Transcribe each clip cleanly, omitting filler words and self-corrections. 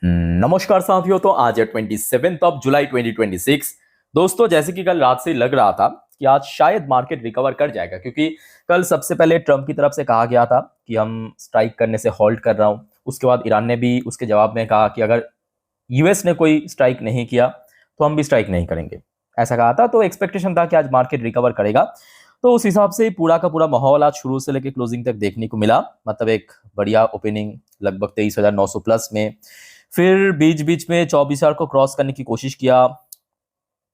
नमस्कार साथियों। तो आज है 27 जुलाई 2026। दोस्तों, जैसे कि कल रात से लग रहा था कि आज शायद मार्केट रिकवर कर जाएगा, क्योंकि कल सबसे पहले ट्रम्प की तरफ से कहा गया था कि हम स्ट्राइक करने से हॉल्ट कर रहा हूं। उसके बाद ईरान ने भी उसके जवाब में कहा कि अगर यूएस ने कोई स्ट्राइक नहीं किया तो हम भी स्ट्राइक नहीं करेंगे, ऐसा कहा था। तो एक्सपेक्टेशन था कि आज मार्केट रिकवर करेगा। तो उस हिसाब से पूरा का पूरा माहौल आज शुरू से लेकर क्लोजिंग तक देखने को मिला। मतलब एक बढ़िया ओपनिंग लगभग 23,900 प्लस में, फिर बीच बीच में 24,000 को क्रॉस करने की कोशिश किया।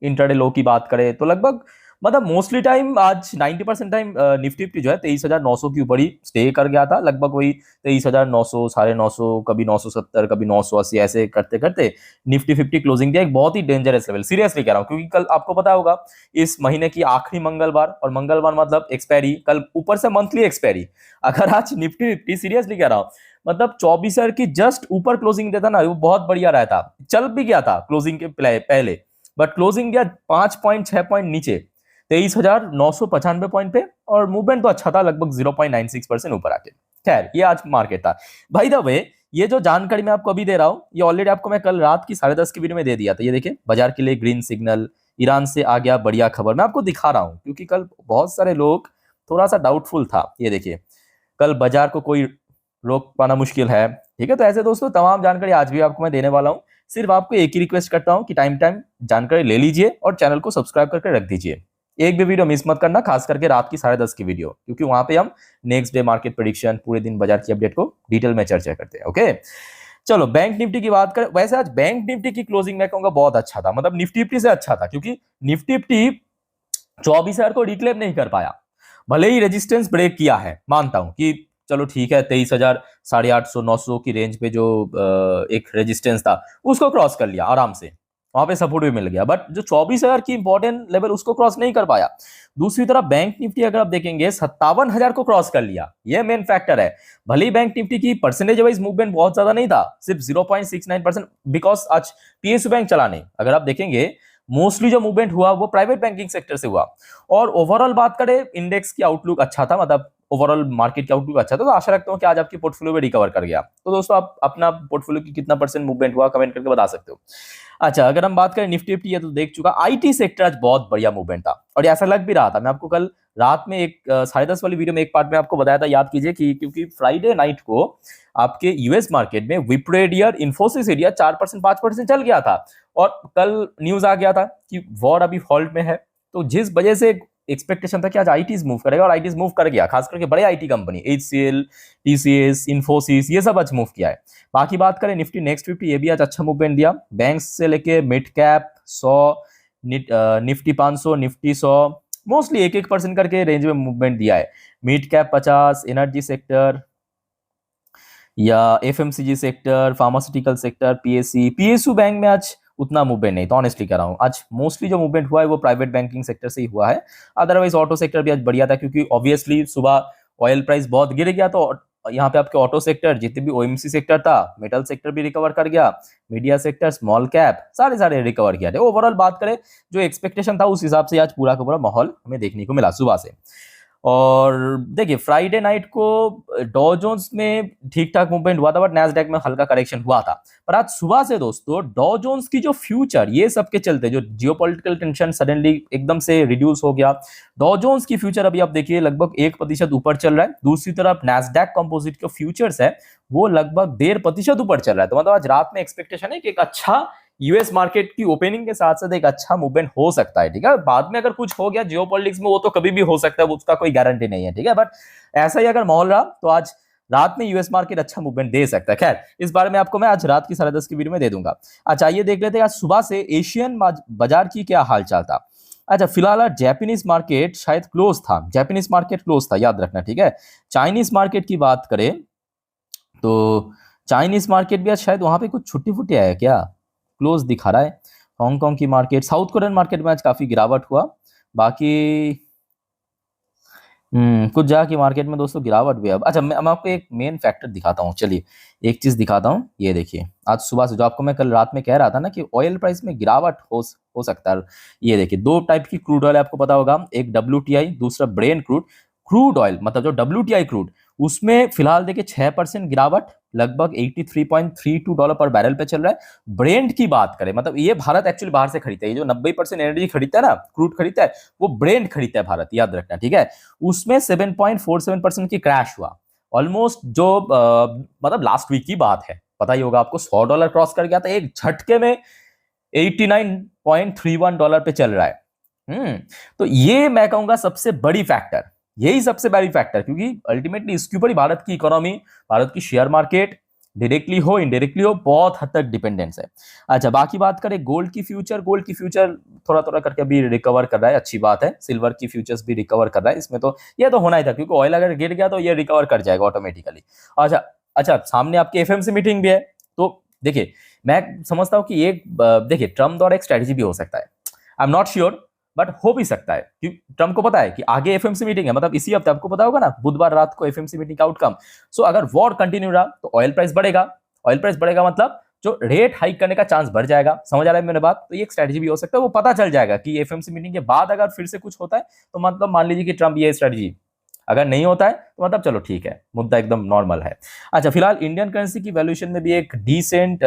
इंटरडे लो की बात करें तो लगभग मतलब मोस्टली टाइम आज 90% टाइम निफ्टी जो है 23,900 के ऊपर ही स्टे कर गया था। लगभग वही 23,900, 950, कभी 970, कभी 980, ऐसे करते करते निफ्टी 50 क्लोजिंग दिया। एक बहुत ही डेंजरस लेवल, सीरियसली कह रहा हूँ, क्योंकि कल आपको पता होगा इस महीने की आखिरी मंगलवार, और मंगलवार मतलब एक्सपायरी, कल ऊपर से मंथली एक्सपायरी। अगर आज निफ्टी 50, सीरियसली कह रहा हूँ, मतलब 24,000 की जस्ट ऊपर क्लोजिंग देता ना, वो बहुत बढ़िया रहता। चल भी गया था क्लोजिंग के पहले, बट क्लोजिंग गया 5.6 पॉइंट नीचे, 23,995 पॉइंट पे, और मूवमेंट तो अच्छा था, लगभग 0.96% ऊपर आके। खैर, ये आज मार्केट था। भाई द वे, ये जो जानकारी मैं आपको अभी दे रहा हूं, ये ऑलरेडी आपको मैं कल रात की 10:30 की वीडियो में दे दिया था। ये देखिए, बाजार के लिए ग्रीन सिग्नल, ईरान से आ गया बढ़िया खबर। मैं आपको दिखा रहा हूं क्योंकि कल बहुत सारे लोग थोड़ा सा डाउटफुल था। ये देखिए, कल बाजार को कोई रोक पाना मुश्किल है। ठीक है, तो ऐसे दोस्तों तमाम जानकारी आज भी आपको मैं देने वाला हूं। सिर्फ आपको एक ही रिक्वेस्ट करता हूं कि टाइम टाइम जानकारी ले लीजिए और चैनल को सब्सक्राइब करके रख दीजिए। एक भी वीडियो मिस मत करना, खास करके रात की 10:30 की वीडियो, क्योंकि वहां पे हम नेक्स्ट डे मार्केट प्रेडिक्शन, पूरे दिन बाजार की अपडेट को डिटेल में चर्चा करते हैं। ओके, चलो बैंक निफ्टी की बात करें। वैसे आज बैंक निफ्टी की क्लोजिंग मैं कहूंगा बहुत अच्छा था, मतलब निफ्टी निफ्टी से अच्छा था, क्योंकि निफ्टी निफ्टी 24,000 को रिक्लेम नहीं कर पाया। भले ही रेजिस्टेंस ब्रेक किया है, मानता हूं कि चलो ठीक है, 23,000, 850, 900 की रेंज पे जो एक रेजिस्टेंस था उसको क्रॉस कर लिया आराम से, वहां पे सपोर्ट भी मिल गया। बट जो 24,000 की इंपॉर्टेंट लेवल, उसको क्रॉस नहीं कर पाया। दूसरी तरफ बैंक निफ्टी अगर आप देखेंगे 57,000 को क्रॉस कर लिया, ये मेन फैक्टर है। भले ही बैंक निफ्टी की परसेंटेज वाइज मूवमेंट बहुत ज्यादा नहीं था, सिर्फ 0.69%, बिकॉज आज पीएसयू बैंक चला नहीं। अगर आप देखेंगे मोस्टली जो मूवमेंट हुआ वो प्राइवेट बैंकिंग सेक्टर से हुआ। और ओवरऑल बात करें, इंडेक्स की आउटलुक अच्छा था, मतलब ओवरऑल मार्केट की आउटलुक अच्छा था। तो आशा रखता हूं कि आज आपकी पोर्टफोलियो में रिकवर कर गया। तो दोस्तों, आप अपना पोर्टफोलियो की कितना परसेंट मूवमेंट हुआ कमेंट करके बता सकते हो। अच्छा, अगर हम बात करें निफ्टी निफ्टी, ये तो देख चुका। आईटी सेक्टर आज बहुत बढ़िया मूवमेंट था, और ऐसा लग भी रहा था। मैं आपको कल रात में एक 10:30 वाली वीडियो में एक पार्ट में आपको बताया था, याद कीजिए, कि क्योंकि फ्राइडे नाइट को आपके यूएस मार्केट में विप्रो एरिया, इन्फोसिस एरिया 4%, 5% चल गया था। और कल न्यूज आ गया था कि वॉर अभी हॉल्ट में है। तो जिस वजह से एक्सपेक्टेशन था कि आज आईटीज मूव करेगा, और आईटीज मूव कर गया। खास करके बड़े IT company, HCL, TCS, Infosys, ये सब आज मूव किया है। बाकी बात करें निफ्टी नेक्स्ट 50, ये भी आज अच्छा मूवमेंट दिया। बैंक्स से लेके mid cap 100, Nifty 500, Nifty 100, mostly 1-1% करके रेंज में मूवमेंट दिया है। मिड कैप 50, एनर्जी सेक्टर या FMCG sector, pharmaceutical sector, PSU bank में आज उतना मूवमेंट नहीं। तो ऑनेस्टली कह रहा हूं, आज मोस्टली जो मूवमेंट हुआ है वो प्राइवेट बैंकिंग सेक्टर से ही हुआ है। अदरवाइज ऑटो सेक्टर भी आज बढ़िया था, क्योंकि ऑब्वियसली सुबह ऑयल प्राइस बहुत गिर गया, तो यहाँ पे आपके ऑटो सेक्टर, जितने भी ओएमसी सेक्टर था, मेटल सेक्टर भी रिकवर कर गया, मीडिया सेक्टर, स्मॉल कैप, सारे सारे रिकवर किया। ओवरऑल बात करें, जो एक्सपेक्टेशन था उस हिसाब से आज पूरा का पूरा माहौल हमें देखने को मिला सुबह से। और देखिए, फ्राइडे नाइट को डॉ जोन्स में ठीक ठाक मूवमेंट हुआ था, बट नैस्डैक में हल्का करेक्शन हुआ था। पर आज सुबह से दोस्तों डॉ जोन्स की जो फ्यूचर, ये सब के चलते जो जियोपॉलिटिकल टेंशन सडनली एकदम से रिड्यूस हो गया, डॉ जोन्स की फ्यूचर अभी आप देखिए लगभग 1% ऊपर चल रहा है। दूसरी तरफ नैस्डैक कंपोजिट के फ्यूचर्स है वो लगभग 1.5% ऊपर चल रहा है। तो मतलब आज रात में एक्सपेक्टेशन है कि एक अच्छा यूएस मार्केट की ओपनिंग के साथ साथ एक अच्छा मूवमेंट हो सकता है। ठीक है, बाद में अगर कुछ हो गया जियोपॉलिटिक्स में, वो तो कभी भी हो सकता है, वो उसका कोई गारंटी नहीं है। ठीक है, बट ऐसा ही अगर माहौल रहा तो आज रात में यूएस मार्केट अच्छा मूवमेंट दे सकता है। खैर, इस बारे में आपको मैं आज रात की 10:30 की वीडियो में दे दूंगा। अच्छा, ये देख लेते हैं आज सुबह से एशियन बाजार की क्या हालचाल था। अच्छा, फिलहाल आज जापानीज मार्केट शायद क्लोज था, जापानीज मार्केट क्लोज था, याद रखना। ठीक है, चाइनीज मार्केट की बात करें तो चाइनीज मार्केट भी आज शायद वहां पे कुछ छुट्टी फुट्टी है क्या, क्लोज दिखा रहा है। हांगकांग की मार्केट, साउथ कोरियन मार्केट में आज काफी गिरावट हुआ। बाकी कुछ जगह की मार्केट में दोस्तों गिरावट भी है। अच्छा, मैं आपको एक मेन फैक्टर दिखाता हूँ। चलिए, एक चीज दिखाता हूँ। ये देखिए, आज सुबह से जो आपको मैं कल रात में कह रहा था ना कि ऑयल प्राइस में गिरावट हो सकता है। ये देखिए, दो टाइप की क्रूड ऑयल आपको पता होगा, एक WTI, दूसरा ब्रेन क्रूड। क्रूड ऑयल मतलब जो WTI क्रूड, उसमें फिलहाल देखिए 6% गिरावट, लगभग $83.32 पर बैरल पे चल रहा है। ब्रेंट की बात करें, मतलब ये भारत एक्चुअली बाहर से खरीदता है, ये जो 90% एनर्जी खरीदता है ना, क्रूड खरीदता है, वो ब्रेंट खरीदता है भारत, याद रखना, ठीक है। उसमें 7.47% की क्रैश हुआ, ऑलमोस्ट जो मतलब लास्ट वीक की बात है, पता ही होगा आपको, $100 क्रॉस कर गया था एक झटके में, $89.31 पे चल रहा है। तो ये मैं कहूंगा सबसे बड़ी फैक्टर, यही सबसे बड़ी फैक्टर, क्योंकि अल्टीमेटली इसके ऊपर ही भारत की इकोनॉमी, भारत की शेयर मार्केट डायरेक्टली हो इनडायरेक्टली हो बहुत हद तक डिपेंडेंस है। अच्छा, बाकी बात करें गोल्ड की फ्यूचर, गोल्ड की फ्यूचर थोड़ा थोड़ा करके अभी रिकवर कर रहा है, अच्छी बात है। सिल्वर की फ्यूचर्स भी रिकवर कर रहा है, इसमें तो ये तो होना ही था, क्योंकि ऑयल अगर गिर गया तो ये रिकवर कर जाएगा ऑटोमेटिकली। अच्छा अच्छा, सामने आपकी एफएमसी मीटिंग भी है, तो देखिए मैं समझता हूँ कि ये देखिए ट्रम्प द्वारा एक स्ट्रेटेजी भी हो सकता है, I am not sure, but हो भी सकता है, क्योंकि ट्रम्प को पता है कि आगे एफएमसी मीटिंग है, मतलब इसी हफ्ते, आपको पता होगा ना, बुधवार रात को एफएमसी मीटिंग का आउटकम। सो अगर वॉर कंटिन्यू रहा तो ऑयल प्राइस बढ़ेगा, ऑयल प्राइस बढ़ेगा मतलब जो रेट हाइक करने का चांस बढ़ जाएगा, समझ आ रहा है मेरे बात। तो ये एक स्ट्रेटजी भी हो सकता है, वो पता चल जाएगा कि एफएमसी मीटिंग के बाद अगर फिर से कुछ होता है तो मतलब मान लीजिए कि ट्रम्प ये स्ट्रेटजी, अगर नहीं होता है तो मतलब चलो ठीक है, मुद्दा एकदम नॉर्मल है। अच्छा, फिलहाल इंडियन करेंसी की वैल्यूएशन में भी एक डिसेंट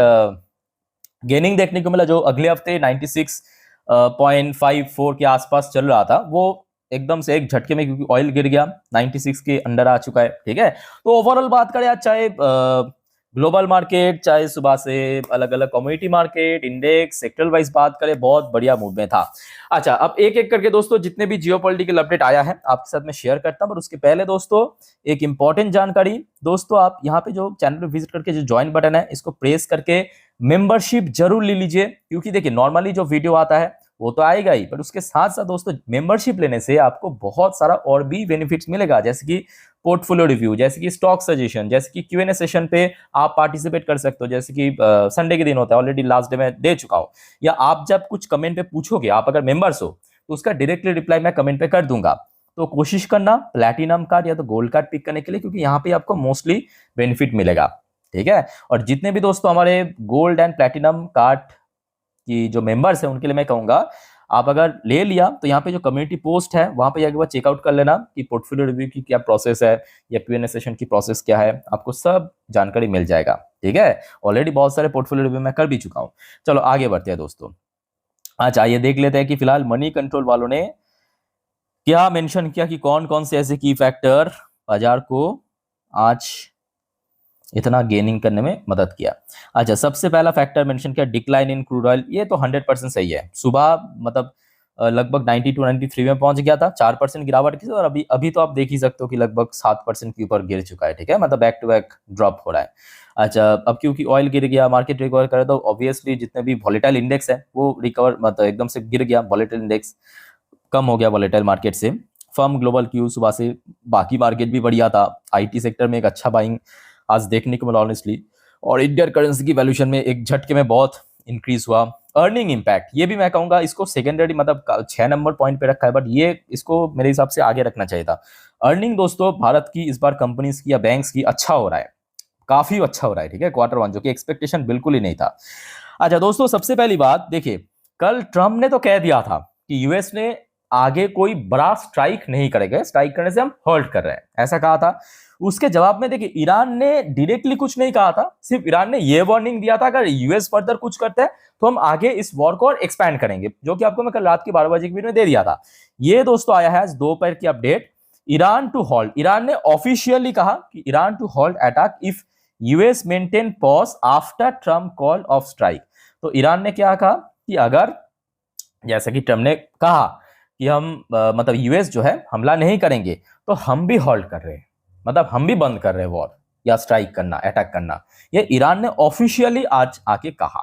गेनिंग देखने को मिला, जो अगले हफ्ते 96.54 के आसपास चल रहा था, वो एकदम से एक झटके में, क्योंकि ऑयल गिर गया, 96 के अंडर आ चुका है, ठीक है। तो ओवरऑल बात करें आज, चाहे ग्लोबल मार्केट, चाहे सुबह से अलग अलग community market, index, sector wise बात करें, बहुत बढ़िया मूव में था। अच्छा, अब एक एक करके दोस्तों जितने भी जियोपॉलिटिकल अपडेट आया है आपके साथ मैं शेयर करता हूं, पर उसके पहले दोस्तों एक इंपॉर्टेंट जानकारी, दोस्तों आप यहाँ पे जो चैनल पे विजिट करके जो ज्वाइन बटन है इसको प्रेस करके मेंबरशिप जरूर ले लीजिए, क्योंकि देखिए नॉर्मली जो वीडियो आता है वो तो आएगा ही, पर उसके साथ साथ दोस्तों मेंबरशिप लेने से आपको बहुत सारा और भी बेनिफिट्स मिलेगा, जैसे कि पोर्टफोलियो रिव्यू, जैसे कि स्टॉक सजेशन, जैसे कि क्यूएनए सेशन पे आप पार्टिसिपेट कर सकते हो, जैसे कि संडे के दिन होता है, ऑलरेडी लास्ट डे में दे चुका हूं, या आप जब कुछ कमेंट पे पूछोगे, आप अगर मेंबर्स हो तो उसका डायरेक्टली रिप्लाई मैं कमेंट पे कर दूंगा। तो कोशिश करना प्लैटिनम कार्ड या तो गोल्ड कार्ड पिक करने के लिए, क्योंकि यहाँ पे आपको मोस्टली बेनिफिट मिलेगा, ठीक है। और जितने भी दोस्तों हमारे गोल्ड एंड प्लैटिनम कार्ड की जो मेंबर्स हैं उनके लिए मैं कहूंगा, आप अगर ले लिया तो यहाँ पे जो कम्युनिटी पोस्ट है वहां पे जाके बार चेकआउट कर लेना कि पोर्टफोलियो रिव्यू की क्या प्रोसेस है या क्यूएनए सेशन की प्रोसेस क्या है, आपको सब जानकारी मिल जाएगा, ठीक है। ऑलरेडी बहुत सारे पोर्टफोलियो रिव्यू मैं कर भी चुका हूँ। चलो आगे बढ़ते हैं दोस्तों। अच्छा, ये देख लेते हैं कि फिलहाल मनी कंट्रोल वालों ने क्या मेंशन किया, कि कौन कौन से ऐसे की फैक्टर बाजार को आज इतना गेनिंग करने में मदद किया। अच्छा, सबसे पहला फैक्टर मेंशन किया डिक्लाइन इन क्रूड ऑयल, ये तो 100% सही है। सुबह मतलब लगभग 90 टू 93 में पहुंच गया था, 4% गिरावट की, और अभी अभी तो आप देख ही सकते हो कि लगभग 7% के ऊपर गिर चुका है, ठीक है, मतलब बैक टू बैक ड्रॉप हो रहा है। अच्छा, अब क्योंकि ऑयल गिर गया, मार्केट रिकवर करे, तो ऑब्वियसली जितने भी वॉलेटाइल इंडेक्स है वो रिकवर, मतलब एकदम से गिर गया, वॉलेटाइल इंडेक्स कम हो गया वॉलेटाइल मार्केट से। फर्म ग्लोबल क्यू सुबह से, बाकी मार्केट भी बढ़िया था, आईटी सेक्टर में एक अच्छा बाइंग आज देखने को मिला ऑनेस्टली, और इंडियन करेंसी की वैल्यूएशन में एक झटके में बहुत इंक्रीज हुआ। अर्निंग इंपैक्ट, ये भी मैं कहूंगा इसको सेकेंडरी, मतलब 6 नंबर पॉइंट पे रखा है, बट ये इसको मेरे हिसाब से आगे रखना चाहिए था। अर्निंग दोस्तों भारत की इस बार कंपनीज की या बैंक्स की अच्छा हो रहा है, काफी अच्छा हो रहा है, ठीक है, Q1, जो कि एक्सपेक्टेशन बिल्कुल ही नहीं था। अच्छा दोस्तों, सबसे पहली बात देखिए, कल ट्रम्प ने तो कह दिया था कि यूएस ने आगे कोई बड़ा स्ट्राइक नहीं करेगा, स्ट्राइक करने से हम हर्ट कर रहे हैं, ऐसा कहा था। उसके जवाब में देखिए ईरान ने डायरेक्टली कुछ नहीं कहा था, सिर्फ ईरान ने यह वार्निंग दिया था अगर यूएस फर्दर कुछ करता है तो हम आगे इस वॉर को और एक्सपैंड करेंगे, जो कि आपको मैं कल रात के 12 बजे की वीडियो में दे दिया था। ये दोस्तों आया है आज दोपहर की update, Iran to halt, Iran ने ऑफिशियली कहा कि Iran to halt attack if US maintain pause after Trump call off strike. तो ईरान ने क्या कहा कि अगर, जैसा कि ट्रम्प ने कहा कि हम मतलब यूएस जो है हमला नहीं करेंगे, तो हम भी हॉल्ट कर रहे हैं, मतलब हम भी बंद कर रहे हैं वॉर या स्ट्राइक करना, अटैक करना, ये ईरान ने ऑफिशियली आज आके कहा।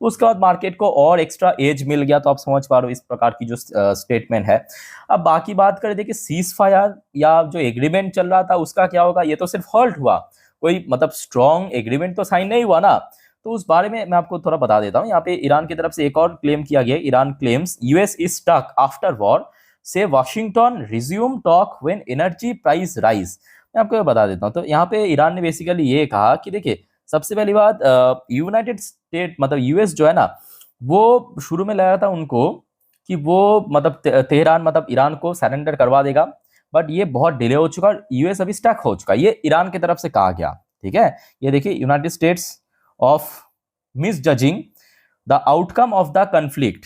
तो उसके बाद मार्केट को और एक्स्ट्रा एज मिल गया, तो आप समझ पा रहे हो इस प्रकार की जो स्टेटमेंट है। अब बाकी बात करें, देखिए सीज फायर या जो एग्रीमेंट चल रहा था उसका क्या होगा, ये तो सिर्फ हॉल्ट हुआ, कोई मतलब स्ट्रॉन्ग एग्रीमेंट तो साइन नहीं हुआ ना। तो उस बारे में मैं आपको थोड़ा बता देता हूं, यहाँ पे ईरान की तरफ से एक और क्लेम किया गया, Iran claims US is stuck after war से Washington resume talk when energy price rise. मैं आपको बता देता हूं, तो यहाँ पे ईरान ने बेसिकली ये कहा कि देखिए सबसे पहली बात, यूनाइटेड स्टेट मतलब यूएस जो है ना, वो शुरू में लगा था उनको कि वो मतलब तेहरान मतलब ईरान को सरेंडर करवा देगा, बट ये बहुत डिले हो चुका है, यूएस अभी स्टक हो चुका है, ये ईरान की तरफ से कहा गया। ठीक है, ये देखिए, United States of misjudging the outcome of the conflict,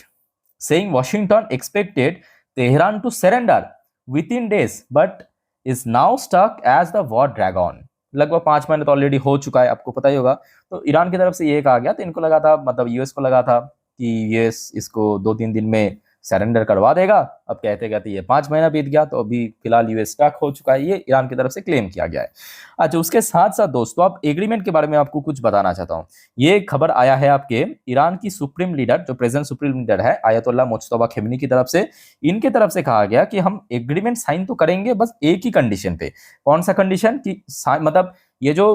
saying Washington expected Tehran to surrender within days but is now stuck as the war drag on. लगभग 5 महीने तो ऑलरेडी हो चुका है, आपको पता ही होगा। तो ईरान की तरफ से ये कहा गया, तो इनको लगा था, मतलब यूएस को लगा था कि यूएस इसको 2-3 दिन में सरेंडर करवा देगा। अब कहते कहते ये 5 महीना बीत गया, तो अभी फिलहाल यूएस स्टक हो चुका है, ये ईरान की तरफ से क्लेम किया गया है। अच्छा, उसके साथ साथ दोस्तों, अब एग्रीमेंट के बारे में आपको कुछ बताना चाहता हूँ। ये खबर आया है आपके ईरान की सुप्रीम लीडर, जो प्रेजेंट सुप्रीम लीडर है आयतुल्लाह मुज्तबा खेमनी की तरफ से। इनके तरफ से कहा गया कि हम एग्रीमेंट साइन तो करेंगे, बस एक ही कंडीशन पे। कौन सा कंडीशन? कि मतलब ये जो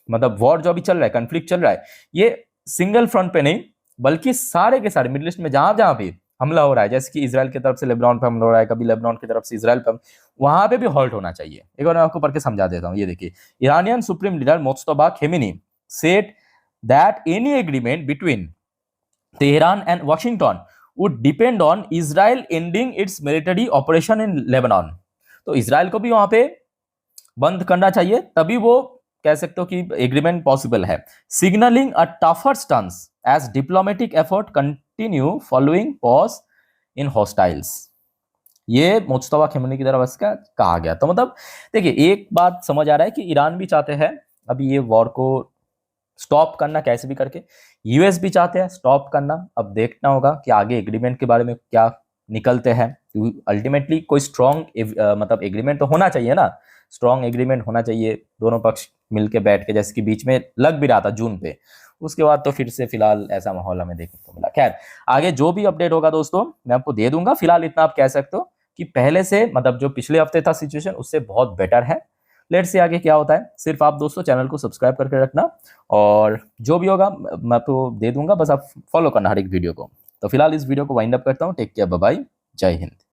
मतलब वॉर जो अभी चल रहा है, कन्फ्लिक्ट चल रहा है, ये सिंगल फ्रंट पे नहीं, बल्कि सारे के सारे मिडिल ईस्ट में जहां जहां भी हमला हो रहा है, जैसे कि इजराइल की तरफ से लेबनान पे हमला हो रहा है, कभी लेबनान की तरफ से इजराइल पे, वहां पे भी हॉल्ट होना चाहिए। एक बार मैं आपको पढ़ के समझा देता हूँ, ये देखिए, Iranian supreme leader Mojtaba Khamenei said that any agreement between Tehran and Washington would depend on Israel ending its military operation in Lebanon. तो इजराइल को भी वहां पे बंद करना चाहिए, तभी वो कह सकते हो कि एग्रीमेंट पॉसिबल है। Signalling a tougher stance as diplomatic effort continue following pause in hostiles. ये मुज्तबा खेमनी की तरफ से कहा गया। तो मतलब देखिए, एक बात समझ आ रहा है कि ईरान भी चाहते हैं अभी ये वॉर को स्टॉप करना कैसे भी करके, यूएस भी चाहते हैं स्टॉप करना। अब देखना होगा कि आगे एग्रीमेंट के बारे में क्या निकलते हैं। अल्टीमेटली कोई स्ट्रॉन्ग मतलब एग्रीमेंट तो होना चाहिए ना, स्ट्रॉन्ग एग्रीमेंट होना चाहिए, दोनों पक्ष मिलके बैठ के, जैसे कि बीच में लग भी रहा था जून पे। उसके बाद तो फिर से फिलहाल ऐसा माहौल हमें देखने को मिला। खैर, आगे जो भी अपडेट होगा दोस्तों मैं आपको दे दूंगा। फिलहाल इतना आप कह सकते हो कि पहले से, मतलब जो पिछले हफ्ते था सिचुएशन, उससे बहुत बेटर है। लेट्स से आगे क्या होता है। सिर्फ आप दोस्तों चैनल को सब्सक्राइब करके रखना, और जो भी होगा मैं आपको दे दूंगा, बस आप फॉलो करना हर एक वीडियो को। तो फिलहाल इस वीडियो को वाइंड अप करता हूँ। टेक केयर, बाय बाय, जय हिंद।